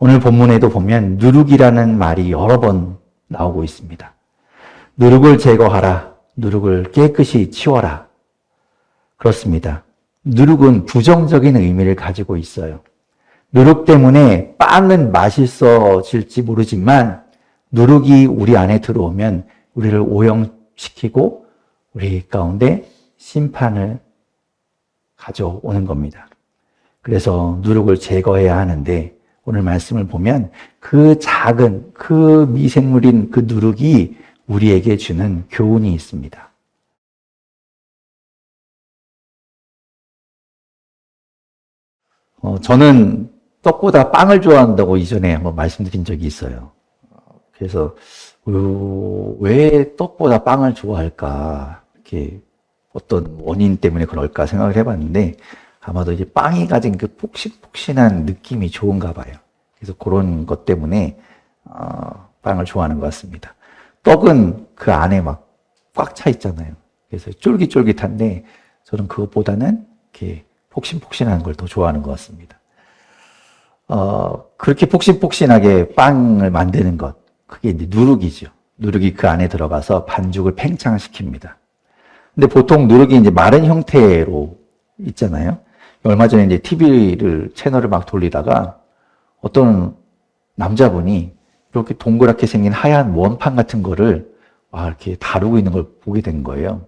오늘 본문에도 보면 누룩이라는 말이 여러 번 나오고 있습니다. 누룩을 제거하라. 누룩을 깨끗이 치워라. 그렇습니다. 누룩은 부정적인 의미를 가지고 있어요. 누룩 때문에 빵은 맛있어질지 모르지만 누룩이 우리 안에 들어오면 우리를 오염시키고 우리 가운데 심판을 가져오는 겁니다. 그래서 누룩을 제거해야 하는데 오늘 말씀을 보면 그 작은 그 미생물인 그 누룩이 우리에게 주는 교훈이 있습니다. 저는 떡보다 빵을 좋아한다고 이전에 한번 말씀드린 적이 있어요. 그래서 왜 떡보다 빵을 좋아할까? 이렇게 어떤 원인 때문에 그럴까 생각을 해봤는데 아마도 이제 빵이 가진 그 폭신폭신한 느낌이 좋은가 봐요. 그래서 그런 것 때문에 빵을 좋아하는 것 같습니다. 떡은 그 안에 막 꽉 차 있잖아요. 그래서 쫄깃쫄깃한데 저는 그것보다는 이렇게 폭신폭신한 걸 더 좋아하는 것 같습니다. 그렇게 폭신폭신하게 빵을 만드는 것, 그게 이제 누룩이죠. 누룩이 그 안에 들어가서 반죽을 팽창시킵니다. 근데 보통 누룩이 이제 마른 형태로 있잖아요. 얼마 전에 이제 채널을 막 돌리다가 어떤 남자분이 이렇게 동그랗게 생긴 하얀 원판 같은 거를 이렇게 다루고 있는 걸 보게 된 거예요.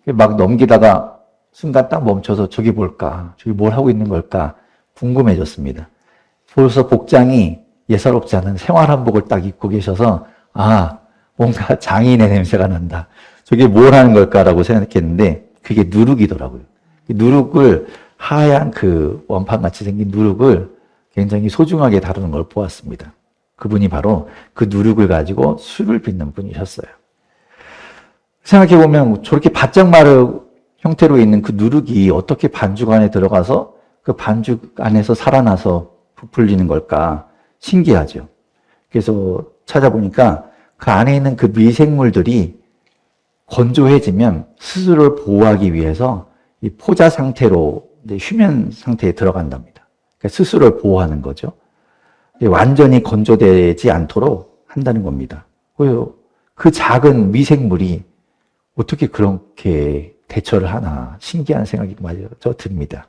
막 넘기다가 순간 딱 멈춰서 저기 뭘까? 저기 뭘 하고 있는 걸까? 궁금해졌습니다. 벌써 복장이 예사롭지 않은 생활한복을 딱 입고 계셔서 뭔가 장인의 냄새가 난다. 저게 뭘 하는 걸까라고 생각했는데 그게 누룩이더라고요. 누룩을 하얀 그 원판같이 생긴 누룩을 굉장히 소중하게 다루는 걸 보았습니다. 그분이 바로 그 누룩을 가지고 술을 빚는 분이셨어요. 생각해보면 저렇게 바짝 마른 형태로 있는 그 누룩이 어떻게 반죽 안에 들어가서 그 반죽 안에서 살아나서 부풀리는 걸까 신기하죠. 그래서 찾아보니까 그 안에 있는 그 미생물들이 건조해지면 스스로를 보호하기 위해서 이 포자 상태로 휴면 상태에 들어간답니다. 그러니까 스스로를 보호하는 거죠. 완전히 건조되지 않도록 한다는 겁니다. 그 작은 미생물이 어떻게 그렇게 대처를 하나 신기한 생각이 마저 듭니다.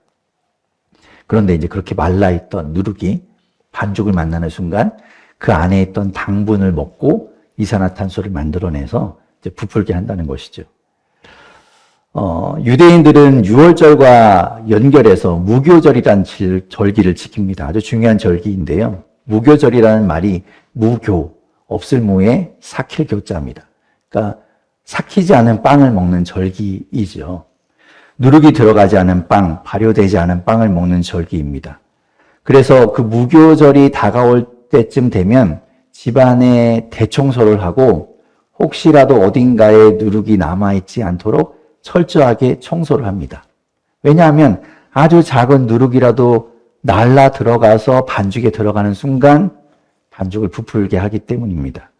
그런데 이제 그렇게 말라있던 누룩이 반죽을 만나는 순간 그 안에 있던 당분을 먹고 이산화탄소를 만들어내서 이제 부풀게 한다는 것이죠. 유대인들은 유월절과 연결해서 무교절이라는 절기를 지킵니다. 아주 중요한 절기인데요. 무교절이라는 말이 무교, 없을 무에 삭힐 교자입니다. 그러니까 삭히지 않은 빵을 먹는 절기이죠. 누룩이 들어가지 않은 빵, 발효되지 않은 빵을 먹는 절기입니다. 그래서 그 무교절이 다가올 때쯤 되면 집안에 대청소를 하고 혹시라도 어딘가에 누룩이 남아있지 않도록 철저하게 청소를 합니다. 왜냐하면 아주 작은 누룩이라도 날라 들어가서 반죽에 들어가는 순간 반죽을 부풀게 하기 때문입니다.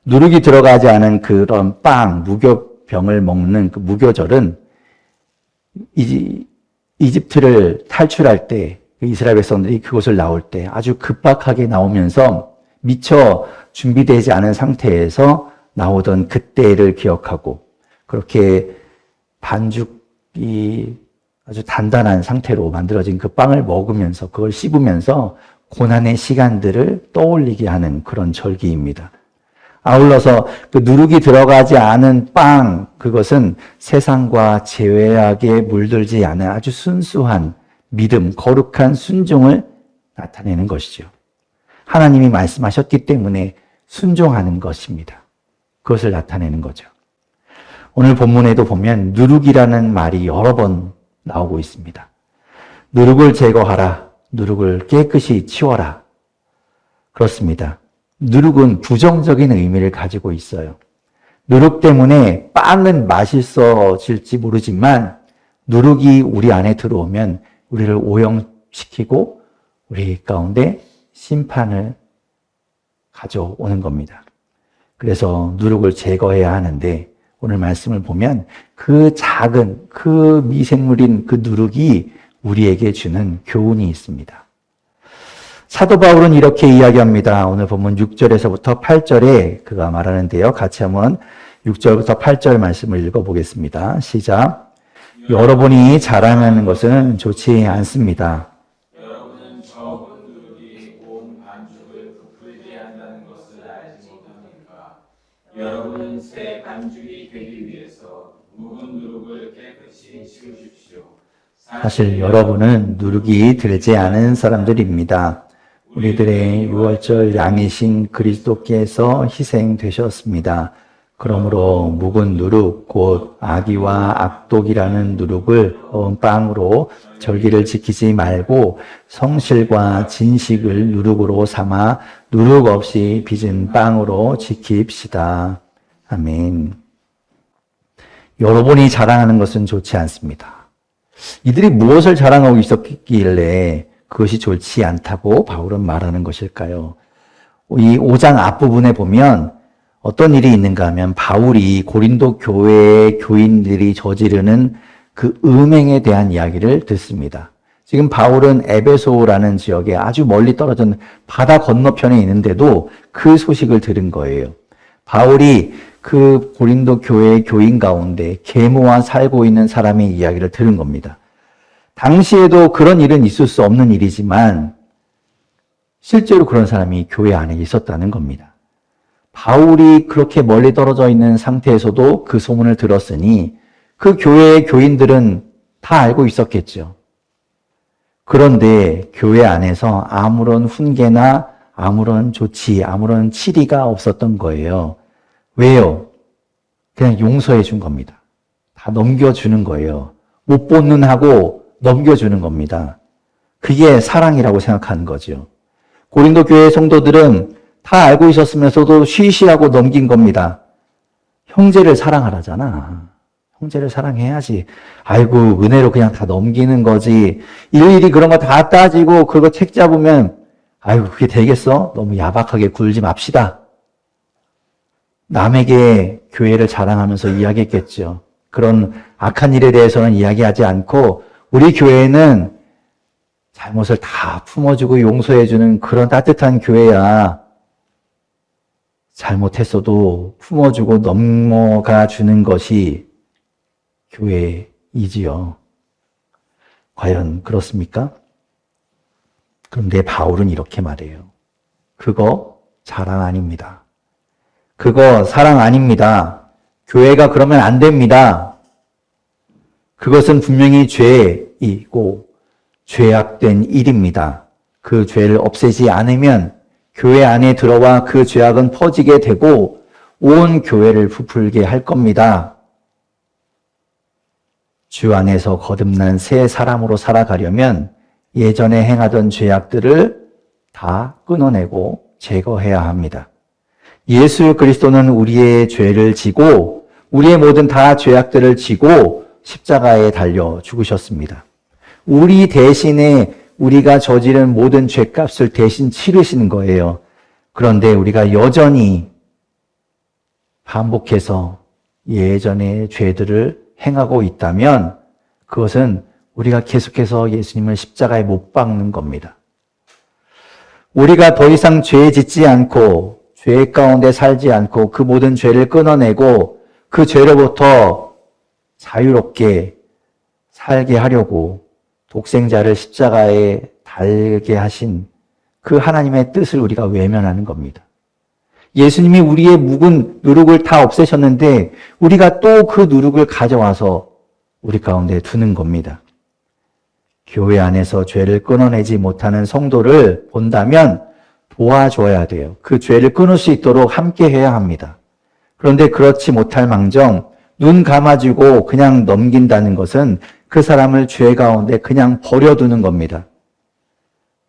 누룩이 들어가지 않은 그런 빵, 무교병을 먹는 그 무교절은 이집트를 탈출할 때 이스라엘 백성들이 그곳을 나올 때 아주 급박하게 나오면서 미처 준비되지 않은 상태에서 나오던 그때를 기억하고 그렇게 반죽이 아주 단단한 상태로 만들어진 그 빵을 먹으면서 그걸 씹으면서 고난의 시간들을 떠올리게 하는 그런 절기입니다. 아울러서 그 누룩이 들어가지 않은 빵, 그것은 세상과 제외하게 물들지 않은 아주 순수한 믿음, 거룩한 순종을 나타내는 것이죠. 하나님이 말씀하셨기 때문에 순종하는 것입니다. 그것을 나타내는 거죠. 오늘 본문에도 보면 누룩이라는 말이 여러 번 나오고 있습니다. 누룩을 제거하라. 누룩을 깨끗이 치워라. 그렇습니다. 누룩은 부정적인 의미를 가지고 있어요. 누룩 때문에 빵은 맛있어질지 모르지만 누룩이 우리 안에 들어오면 우리를 오염시키고 우리 가운데 심판을 가져오는 겁니다. 그래서 누룩을 제거해야 하는데 오늘 말씀을 보면 그 작은 그 미생물인 그 누룩이 우리에게 주는 교훈이 있습니다. 사도 바울은 이렇게 이야기합니다. 오늘 본문 6절에서부터 8절에 그가 말하는데요. 같이 한번 6절부터 8절 말씀을 읽어보겠습니다. 시작. 여러분이 자랑하는 것은 좋지 않습니다. 여러분은 적은 누룩이 온 반죽을 부풀게 한다는 것을 알지 못합니까? 여러분은 새 반죽이 되기 위해서 묵은 누룩을 깨끗이 씌우십시오. 사실 여러분은 누룩이 들지 않은 사람들입니다. 우리들의 유월절 양이신 그리스도께서 희생되셨습니다. 그러므로 묵은 누룩 곧 악의와 악독이라는 누룩을 넣은 빵으로 절기를 지키지 말고 성실과 진식을 누룩으로 삼아 누룩 없이 빚은 빵으로 지킵시다. 아멘. 여러분이 자랑하는 것은 좋지 않습니다. 이들이 무엇을 자랑하고 있었길래 그것이 좋지 않다고 바울은 말하는 것일까요? 이 5장 앞부분에 보면 어떤 일이 있는가 하면 바울이 고린도 교회의 교인들이 저지르는 그 음행에 대한 이야기를 듣습니다. 지금 바울은 에베소라는 지역에 아주 멀리 떨어진 바다 건너편에 있는데도 그 소식을 들은 거예요. 바울이 그 고린도 교회의 교인 가운데 계모와 살고 있는 사람의 이야기를 들은 겁니다. 당시에도 그런 일은 있을 수 없는 일이지만 실제로 그런 사람이 교회 안에 있었다는 겁니다. 바울이 그렇게 멀리 떨어져 있는 상태에서도 그 소문을 들었으니 그 교회의 교인들은 다 알고 있었겠죠. 그런데 교회 안에서 아무런 훈계나 아무런 조치, 아무런 치리가 없었던 거예요. 왜요? 그냥 용서해 준 겁니다. 다 넘겨주는 거예요. 못 보는 하고 넘겨주는 겁니다. 그게 사랑이라고 생각하는 거죠. 고린도 교회 성도들은 다 알고 있었으면서도 쉬쉬하고 넘긴 겁니다. 형제를 사랑하라잖아. 형제를 사랑해야지. 아이고, 은혜로 그냥 다 넘기는 거지. 일일이 그런 거 다 따지고 그거 책 잡으면 아이고, 그게 되겠어? 너무 야박하게 굴지 맙시다. 남에게 교회를 자랑하면서 이야기했겠죠. 그런 악한 일에 대해서는 이야기하지 않고 우리 교회는 잘못을 다 품어주고 용서해주는 그런 따뜻한 교회야. 잘못했어도 품어주고 넘어가 주는 것이 교회이지요. 과연 그렇습니까? 그런데 바울은 이렇게 말해요. 그거 자랑 아닙니다. 그거 사랑 아닙니다. 교회가 그러면 안 됩니다. 그것은 분명히 죄이고 죄악된 일입니다. 그 죄를 없애지 않으면 교회 안에 들어와 그 죄악은 퍼지게 되고 온 교회를 부풀게 할 겁니다. 주 안에서 거듭난 새 사람으로 살아가려면 예전에 행하던 죄악들을 다 끊어내고 제거해야 합니다. 예수 그리스도는 우리의 죄를 지고 우리의 모든 다 죄악들을 지고 십자가에 달려 죽으셨습니다. 우리 대신에 우리가 저지른 모든 죄값을 대신 치르시는 거예요. 그런데 우리가 여전히 반복해서 예전의 죄들을 행하고 있다면 그것은 우리가 계속해서 예수님을 십자가에 못 박는 겁니다. 우리가 더 이상 죄 짓지 않고 죄 가운데 살지 않고 그 모든 죄를 끊어내고 그 죄로부터 자유롭게 살게 하려고 독생자를 십자가에 달게 하신 그 하나님의 뜻을 우리가 외면하는 겁니다. 예수님이 우리의 묵은 누룩을 다 없애셨는데 우리가 또 그 누룩을 가져와서 우리 가운데 두는 겁니다. 교회 안에서 죄를 끊어내지 못하는 성도를 본다면 도와줘야 돼요. 그 죄를 끊을 수 있도록 함께 해야 합니다. 그런데 그렇지 못할 망정 눈 감아주고 그냥 넘긴다는 것은 그 사람을 죄 가운데 그냥 버려두는 겁니다.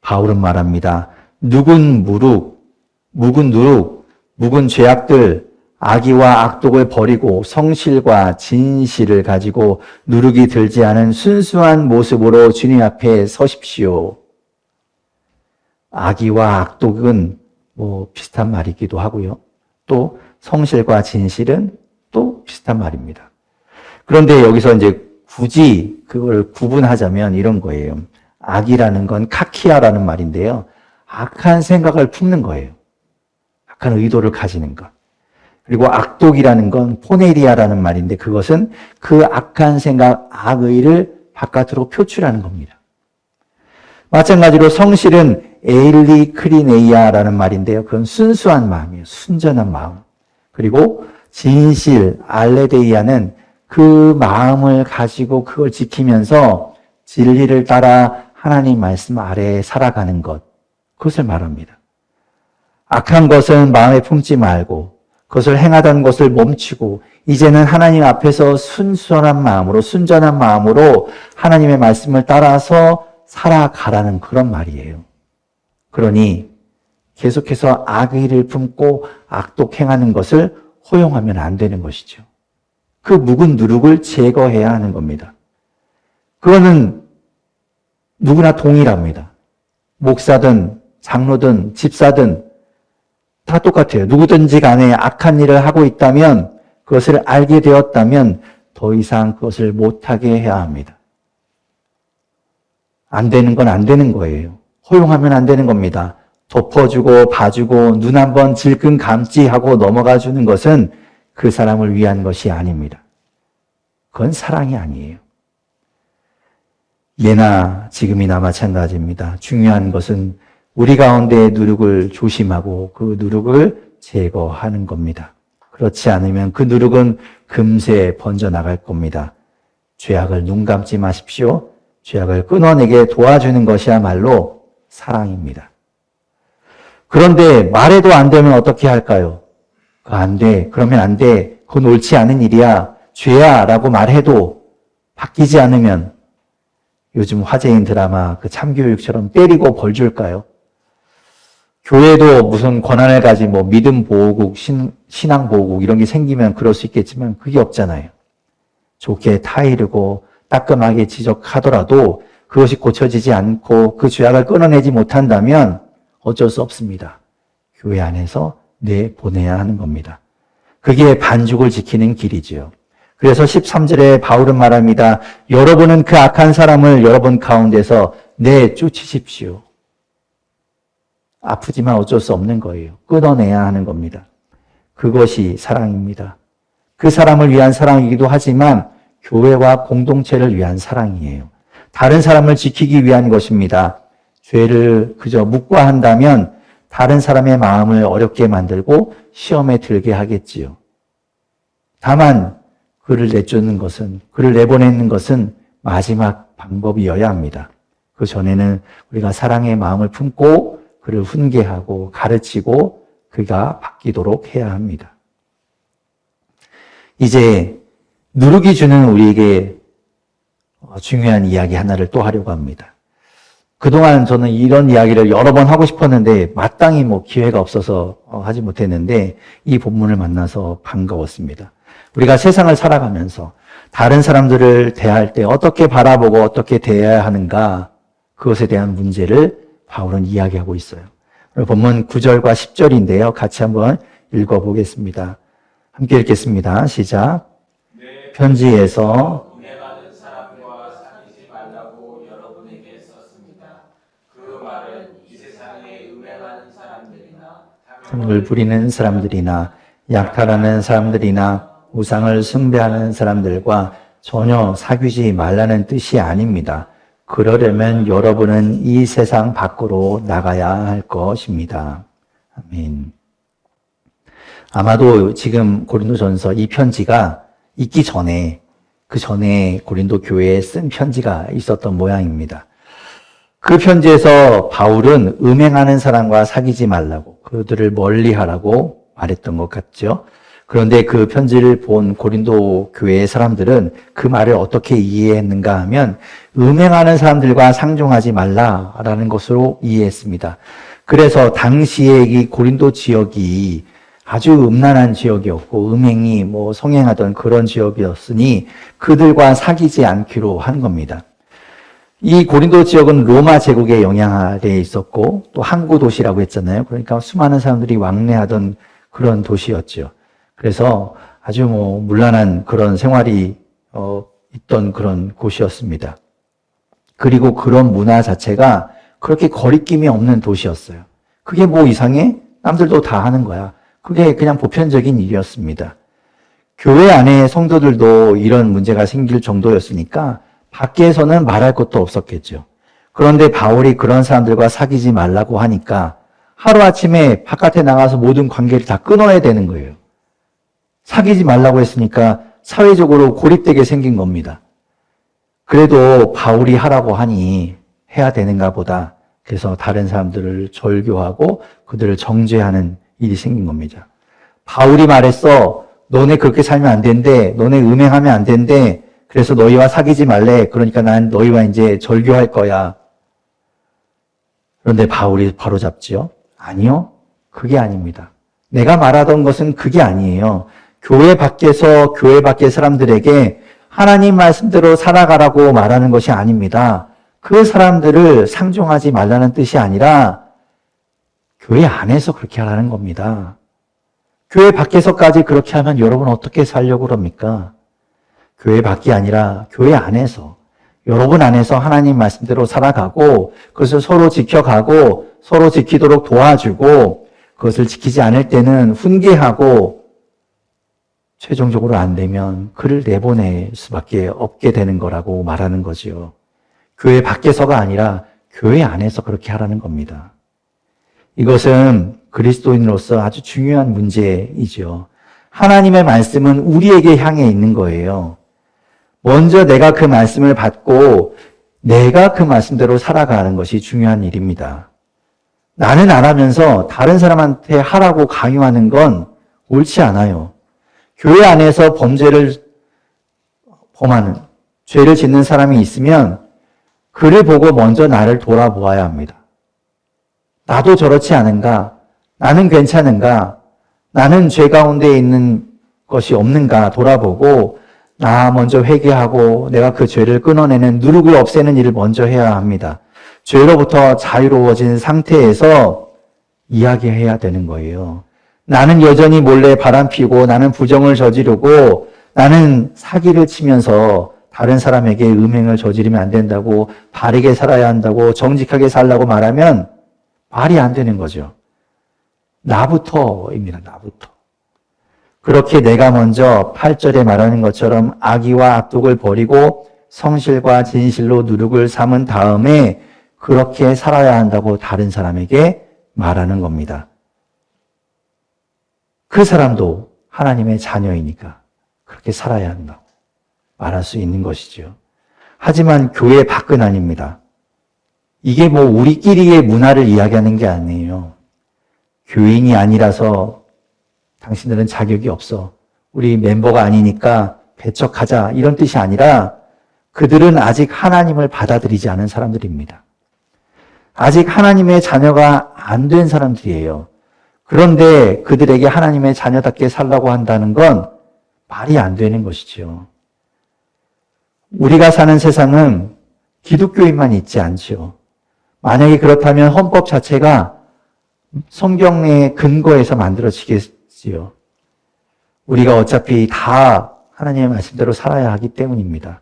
바울은 말합니다. 묵은 누룩, 묵은 죄악들, 악의와 악독을 버리고 성실과 진실을 가지고 누룩이 들지 않은 순수한 모습으로 주님 앞에 서십시오. 악의와 악독은 비슷한 말이기도 하고요. 또 성실과 진실은 또 비슷한 말입니다. 그런데 여기서 이제 굳이 그걸 구분하자면 이런 거예요. 악이라는 건 카키아라는 말인데요. 악한 생각을 품는 거예요. 악한 의도를 가지는 것. 그리고 악독이라는 건 포네리아라는 말인데 그것은 그 악한 생각, 악의를 바깥으로 표출하는 겁니다. 마찬가지로 성실은 에일리 크리네이아라는 말인데요. 그건 순수한 마음이에요. 순전한 마음. 그리고 진실, 알레데이아는 그 마음을 가지고 그걸 지키면서 진리를 따라 하나님 말씀 아래에 살아가는 것. 그것을 말합니다. 악한 것은 마음에 품지 말고 그것을 행하던 것을 멈추고 이제는 하나님 앞에서 순수한 마음으로 순전한 마음으로 하나님의 말씀을 따라서 살아가라는 그런 말이에요. 그러니 계속해서 악의를 품고 악독 행하는 것을 허용하면 안 되는 것이죠. 그 묵은 누룩을 제거해야 하는 겁니다. 그거는 누구나 동일합니다. 목사든 장로든 집사든 다 똑같아요. 누구든지 간에 악한 일을 하고 있다면 그것을 알게 되었다면 더 이상 그것을 못하게 해야 합니다. 안 되는 건 안 되는 거예요. 허용하면 안 되는 겁니다. 덮어주고 봐주고 눈 한번 질끈 감지 하고 넘어가 주는 것은 그 사람을 위한 것이 아닙니다. 그건 사랑이 아니에요. 예나 지금이나 마찬가지입니다. 중요한 것은 우리 가운데의 누룩을 조심하고 그 누룩을 제거하는 겁니다. 그렇지 않으면 그 누룩은 금세 번져나갈 겁니다. 죄악을 눈 감지 마십시오. 죄악을 끊어내게 도와주는 것이야말로 사랑입니다. 그런데 말해도 안 되면 어떻게 할까요? 그거 안 돼. 그러면 안 돼. 그건 옳지 않은 일이야. 죄야. 라고 말해도 바뀌지 않으면 요즘 화제인 드라마 그 참교육처럼 때리고 벌 줄까요? 교회도 무슨 권한을 가진 뭐 믿음 보호국, 신앙 보호국 이런 게 생기면 그럴 수 있겠지만 그게 없잖아요. 좋게 타이르고 따끔하게 지적하더라도 그것이 고쳐지지 않고 그 죄악을 끊어내지 못한다면 어쩔 수 없습니다. 교회 안에서 내보내야 하는 겁니다. 그게 반죽을 지키는 길이지요. 그래서 13절에 바울은 말합니다. 여러분은 그 악한 사람을 여러분 가운데서 내쫓으십시오. 아프지만 어쩔 수 없는 거예요. 끊어내야 하는 겁니다. 그것이 사랑입니다. 그 사람을 위한 사랑이기도 하지만 교회와 공동체를 위한 사랑이에요. 다른 사람을 지키기 위한 것입니다. 죄를 그저 묵과한다면 다른 사람의 마음을 어렵게 만들고 시험에 들게 하겠지요. 다만 그를 내쫓는 것은, 그를 내보내는 것은 마지막 방법이어야 합니다. 그 전에는 우리가 사랑의 마음을 품고 그를 훈계하고 가르치고 그가 바뀌도록 해야 합니다. 이제 누룩이 주는 우리에게 중요한 이야기 하나를 또 하려고 합니다. 그동안 저는 이런 이야기를 여러 번 하고 싶었는데 마땅히 기회가 없어서 하지 못했는데 이 본문을 만나서 반가웠습니다. 우리가 세상을 살아가면서 다른 사람들을 대할 때 어떻게 바라보고 어떻게 대해야 하는가 그것에 대한 문제를 바울은 이야기하고 있어요. 본문 9절과 10절인데요. 같이 한번 읽어보겠습니다. 함께 읽겠습니다. 시작. 편지에서 음행하는 사람과 사귀지 말라고 여러분에게 썼습니다. 그 말은 이 세상에 음행하는 사람들이나 탐을 부리는 사람들이나 약탈하는 사람들이나 우상을 숭배하는 사람들과 전혀 사귀지 말라는 뜻이 아닙니다. 그러려면 여러분은 이 세상 밖으로 나가야 할 것입니다. 아멘. 아마도 지금 고린도전서 이 편지가 있기 전에 그 전에 고린도 교회에 쓴 편지가 있었던 모양입니다. 그 편지에서 바울은 음행하는 사람과 사귀지 말라고 그들을 멀리하라고 말했던 것 같죠. 그런데 그 편지를 본 고린도 교회의 사람들은 그 말을 어떻게 이해했는가 하면 음행하는 사람들과 상종하지 말라라는 것으로 이해했습니다. 그래서 당시에 이 고린도 지역이 아주 음란한 지역이었고 음행이 성행하던 그런 지역이었으니 그들과 사귀지 않기로 한 겁니다. 이 고린도 지역은 로마 제국의 영향 아래에 있었고 또 항구 도시라고 했잖아요. 그러니까 수많은 사람들이 왕래하던 그런 도시였죠. 그래서 아주 문란한 그런 생활이 있던 그런 곳이었습니다. 그리고 그런 문화 자체가 그렇게 거리낌이 없는 도시였어요. 그게 뭐 이상해? 남들도 다 하는 거야. 그게 그냥 보편적인 일이었습니다. 교회 안에 성도들도 이런 문제가 생길 정도였으니까 밖에서는 말할 것도 없었겠죠. 그런데 바울이 그런 사람들과 사귀지 말라고 하니까 하루아침에 바깥에 나가서 모든 관계를 다 끊어야 되는 거예요. 사귀지 말라고 했으니까 사회적으로 고립되게 생긴 겁니다. 그래도 바울이 하라고 하니 해야 되는가 보다. 그래서 다른 사람들을 절교하고 그들을 정죄하는 일이 생긴 겁니다. 바울이 말했어. 너네 그렇게 살면 안 된대. 너네 음행하면 안 된대. 그래서 너희와 사귀지 말래. 그러니까 난 너희와 이제 절교할 거야. 그런데 바울이 바로 잡지요. 아니요. 그게 아닙니다. 내가 말하던 것은 그게 아니에요. 교회 밖에서 교회 밖의 사람들에게 하나님 말씀대로 살아가라고 말하는 것이 아닙니다. 그 사람들을 상종하지 말라는 뜻이 아니라 교회 안에서 그렇게 하라는 겁니다. 교회 밖에서까지 그렇게 하면 여러분 어떻게 살려고 그럽니까? 교회 밖이 아니라 교회 안에서, 여러분 안에서 하나님 말씀대로 살아가고 그것을 서로 지켜가고 서로 지키도록 도와주고 그것을 지키지 않을 때는 훈계하고 최종적으로 안 되면 그를 내보낼 수밖에 없게 되는 거라고 말하는 거지요. 교회 밖에서가 아니라 교회 안에서 그렇게 하라는 겁니다. 이것은 그리스도인으로서 아주 중요한 문제이죠. 하나님의 말씀은 우리에게 향해 있는 거예요. 먼저 내가 그 말씀을 받고 내가 그 말씀대로 살아가는 것이 중요한 일입니다. 나는 안 하면서 다른 사람한테 하라고 강요하는 건 옳지 않아요. 교회 안에서 범죄를 범하는, 죄를 짓는 사람이 있으면 그를 보고 먼저 나를 돌아보아야 합니다. 나도 저렇지 않은가? 나는 괜찮은가? 나는 죄 가운데 있는 것이 없는가 돌아보고 나 먼저 회개하고 내가 그 죄를 끊어내는 누룩을 없애는 일을 먼저 해야 합니다. 죄로부터 자유로워진 상태에서 이야기해야 되는 거예요. 나는 여전히 몰래 바람피고 나는 부정을 저지르고 나는 사기를 치면서 다른 사람에게 음행을 저지르면 안 된다고 바르게 살아야 한다고 정직하게 살라고 말하면 말이 안 되는 거죠. 나부터입니다. 나부터. 그렇게 내가 먼저 8절에 말하는 것처럼 악의와 악독을 버리고 성실과 진실로 누룩을 삼은 다음에 그렇게 살아야 한다고 다른 사람에게 말하는 겁니다. 그 사람도 하나님의 자녀이니까 그렇게 살아야 한다고 말할 수 있는 것이죠. 하지만 교회 밖은 아닙니다. 이게 뭐 우리끼리의 문화를 이야기하는 게 아니에요. 교인이 아니라서 당신들은 자격이 없어. 우리 멤버가 아니니까 배척하자. 이런 뜻이 아니라 그들은 아직 하나님을 받아들이지 않은 사람들입니다. 아직 하나님의 자녀가 안 된 사람들이에요. 그런데 그들에게 하나님의 자녀답게 살라고 한다는 건 말이 안 되는 것이죠. 우리가 사는 세상은 기독교인만 있지 않죠. 만약에 그렇다면 헌법 자체가 성경의 근거에서 만들어지겠지요. 우리가 어차피 다 하나님의 말씀대로 살아야 하기 때문입니다.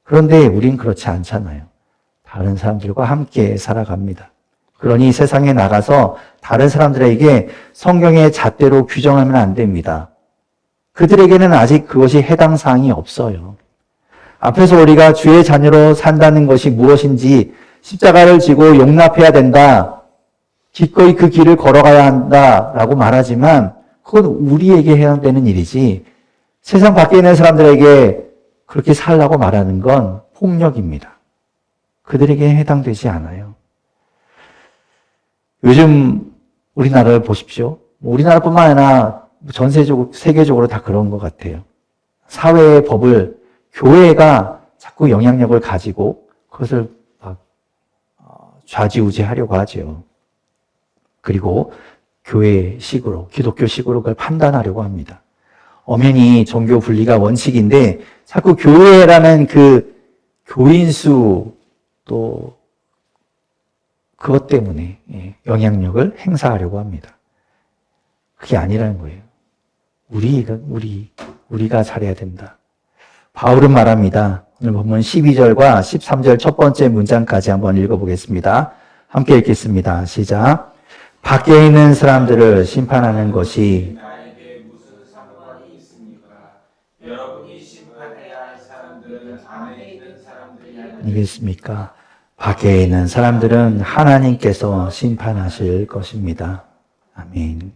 그런데 우린 그렇지 않잖아요. 다른 사람들과 함께 살아갑니다. 그러니 세상에 나가서 다른 사람들에게 성경의 잣대로 규정하면 안 됩니다. 그들에게는 아직 그것이 해당 사항이 없어요. 앞에서 우리가 주의 자녀로 산다는 것이 무엇인지 십자가를 지고 용납해야 된다. 기꺼이 그 길을 걸어가야 한다라고 말하지만 그건 우리에게 해당되는 일이지 세상 밖에 있는 사람들에게 그렇게 살라고 말하는 건 폭력입니다. 그들에게 해당되지 않아요. 요즘 우리나라를 보십시오. 우리나라뿐만 아니라 전세적으로, 세계적으로 다 그런 것 같아요. 사회의 법을 교회가 자꾸 영향력을 가지고 그것을 막 좌지우지하려고 하죠. 그리고 교회식으로, 기독교식으로 그걸 판단하려고 합니다. 엄연히 종교 분리가 원칙인데 자꾸 교회라는 그 교인수 또 그것 때문에 영향력을 행사하려고 합니다. 그게 아니라는 거예요. 우리가 잘해야 된다. 바울은 말합니다. 오늘 보면 12절과 13절 첫 번째 문장까지 한번 읽어보겠습니다. 함께 읽겠습니다. 시작. 밖에 있는 사람들을 심판하는 것이 나에게 무슨 상관이 있습니까? 여러분이 심판해야 할 사람들은 안에 있는 사람들이 아니겠습니까? 밖에 있는 사람들은 하나님께서 심판하실 것입니다. 아멘.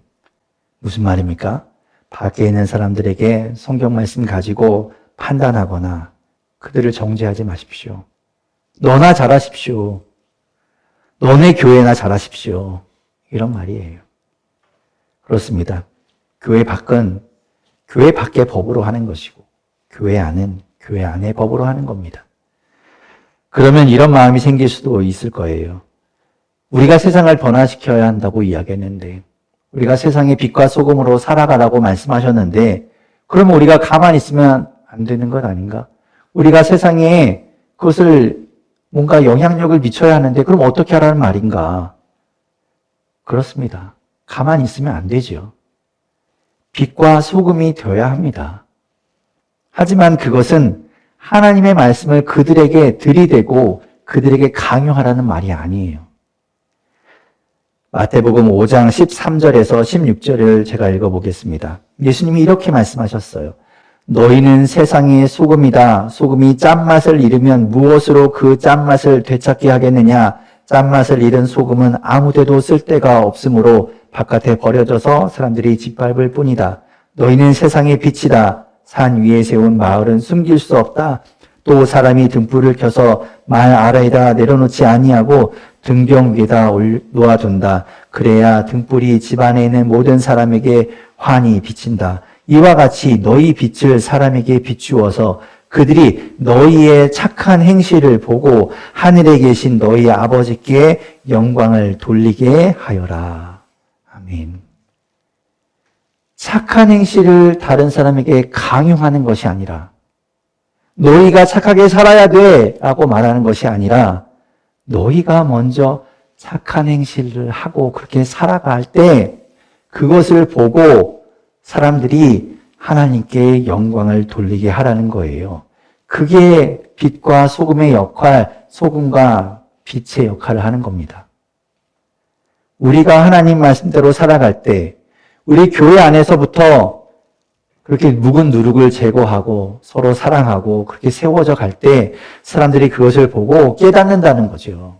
무슨 말입니까? 밖에 있는 사람들에게 성경 말씀 가지고 판단하거나 그들을 정죄하지 마십시오. 너나 잘하십시오. 너네 교회나 잘하십시오. 이런 말이에요. 그렇습니다. 교회 밖은 교회 밖의 법으로 하는 것이고 교회 안은 교회 안의 법으로 하는 겁니다. 그러면 이런 마음이 생길 수도 있을 거예요. 우리가 세상을 변화시켜야 한다고 이야기했는데 우리가 세상의 빛과 소금으로 살아가라고 말씀하셨는데 그러면 우리가 가만히 있으면 안 되는 것 아닌가? 우리가 세상에 그것을 뭔가 영향력을 미쳐야 하는데 그럼 어떻게 하라는 말인가? 그렇습니다. 가만히 있으면 안 되죠. 빛과 소금이 되어야 합니다. 하지만 그것은 하나님의 말씀을 그들에게 들이대고 그들에게 강요하라는 말이 아니에요. 마태복음 5장 13절에서 16절을 제가 읽어보겠습니다. 예수님이 이렇게 말씀하셨어요. 너희는 세상의 소금이다. 소금이 짠맛을 잃으면 무엇으로 그 짠맛을 되찾게 하겠느냐? 짠맛을 잃은 소금은 아무데도 쓸 데가 없으므로 바깥에 버려져서 사람들이 짓밟을 뿐이다. 너희는 세상의 빛이다. 산 위에 세운 마을은 숨길 수 없다. 또 사람이 등불을 켜서 말 아래에다 내려놓지 아니하고 등병 위에다 놓아둔다. 그래야 등불이 집안에 있는 모든 사람에게 환히 비친다. 이와 같이 너희 빛을 사람에게 비추어서 그들이 너희의 착한 행실을 보고 하늘에 계신 너희 아버지께 영광을 돌리게 하여라. 아멘. 착한 행실을 다른 사람에게 강요하는 것이 아니라 너희가 착하게 살아야 돼 라고 말하는 것이 아니라 너희가 먼저 착한 행실을 하고 그렇게 살아갈 때 그것을 보고 사람들이 하나님께 영광을 돌리게 하라는 거예요. 그게 빛과 소금의 역할, 소금과 빛의 역할을 하는 겁니다. 우리가 하나님 말씀대로 살아갈 때 우리 교회 안에서부터 그렇게 묵은 누룩을 제거하고 서로 사랑하고 그렇게 세워져 갈 때 사람들이 그것을 보고 깨닫는다는 거죠.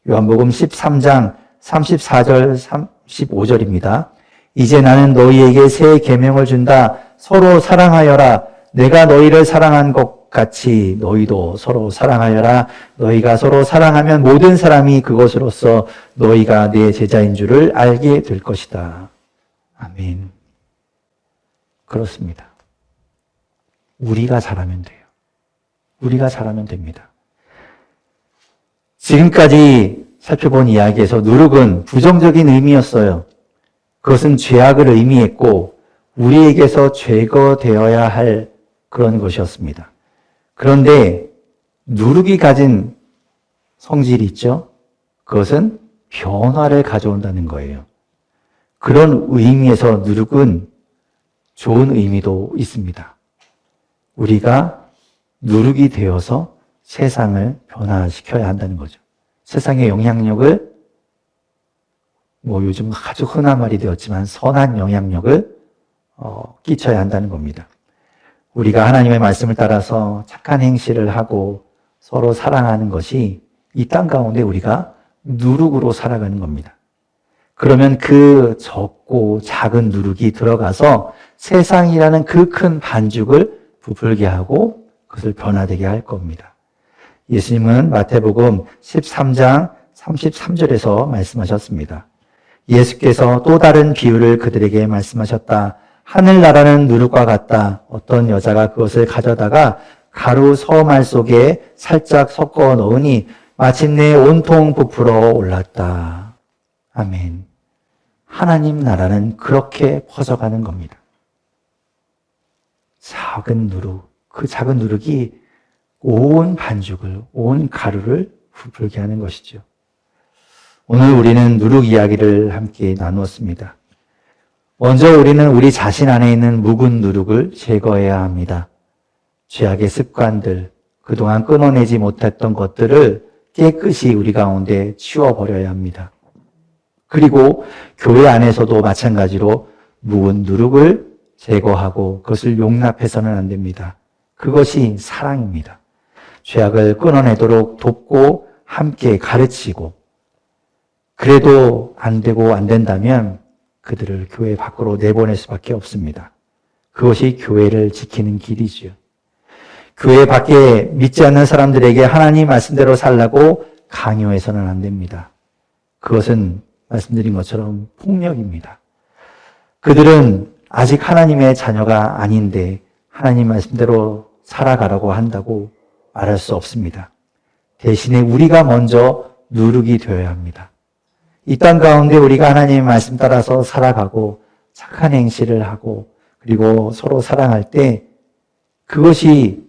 요한복음 13장 34절 35절입니다. 이제 나는 너희에게 새 계명을 준다. 서로 사랑하여라. 내가 너희를 사랑한 것 같이 너희도 서로 사랑하여라. 너희가 서로 사랑하면 모든 사람이 그것으로써 너희가 내 제자인 줄을 알게 될 것이다. 아멘. 그렇습니다. 우리가 잘하면 돼요. 우리가 잘하면 됩니다. 지금까지 살펴본 이야기에서 누룩은 부정적인 의미였어요. 그것은 죄악을 의미했고 우리에게서 제거되어야 할 그런 것이었습니다. 그런데 누룩이 가진 성질이 있죠. 그것은 변화를 가져온다는 거예요. 그런 의미에서 누룩은 좋은 의미도 있습니다. 우리가 누룩이 되어서 세상을 변화시켜야 한다는 거죠. 세상의 영향력을 요즘 아주 흔한 말이 되었지만 선한 영향력을 끼쳐야 한다는 겁니다. 우리가 하나님의 말씀을 따라서 착한 행실을 하고 서로 사랑하는 것이 이 땅 가운데 우리가 누룩으로 살아가는 겁니다. 그러면 그 적고 작은 누룩이 들어가서 세상이라는 그 큰 반죽을 부풀게 하고 그것을 변화되게 할 겁니다. 예수님은 마태복음 13장 33절에서 말씀하셨습니다. 예수께서 또 다른 비유를 그들에게 말씀하셨다. 하늘나라는 누룩과 같다. 어떤 여자가 그것을 가져다가 가루 서말 속에 살짝 섞어 넣으니 마침내 온통 부풀어 올랐다. 아멘. 하나님 나라는 그렇게 퍼져가는 겁니다. 작은 누룩, 그 작은 누룩이 온 반죽을, 온 가루를 부풀게 하는 것이죠. 오늘 우리는 누룩 이야기를 함께 나누었습니다. 먼저 우리는 우리 자신 안에 있는 묵은 누룩을 제거해야 합니다. 죄악의 습관들, 그동안 끊어내지 못했던 것들을 깨끗이 우리 가운데 치워버려야 합니다. 그리고 교회 안에서도 마찬가지로 묵은 누룩을 제거하고 그것을 용납해서는 안 됩니다. 그것이 사랑입니다. 죄악을 끊어내도록 돕고 함께 가르치고, 그래도 안 되고 안 된다면 그들을 교회 밖으로 내보낼 수밖에 없습니다. 그것이 교회를 지키는 길이지요. 교회 밖에 믿지 않는 사람들에게 하나님 말씀대로 살라고 강요해서는 안 됩니다. 그것은 말씀드린 것처럼 폭력입니다. 그들은 아직 하나님의 자녀가 아닌데 하나님 말씀대로 살아가라고 한다고 말할 수 없습니다. 대신에 우리가 먼저 누룩이 되어야 합니다. 이 땅 가운데 우리가 하나님의 말씀 따라서 살아가고 착한 행실을 하고 그리고 서로 사랑할 때 그것이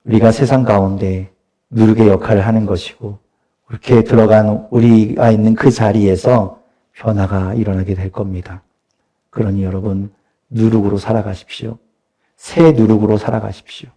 우리가 세상 가운데 누룩의 역할을 하는 것이고, 그렇게 들어간 우리가 있는 그 자리에서 변화가 일어나게 될 겁니다. 그러니 여러분, 누룩으로 살아가십시오. 새 누룩으로 살아가십시오.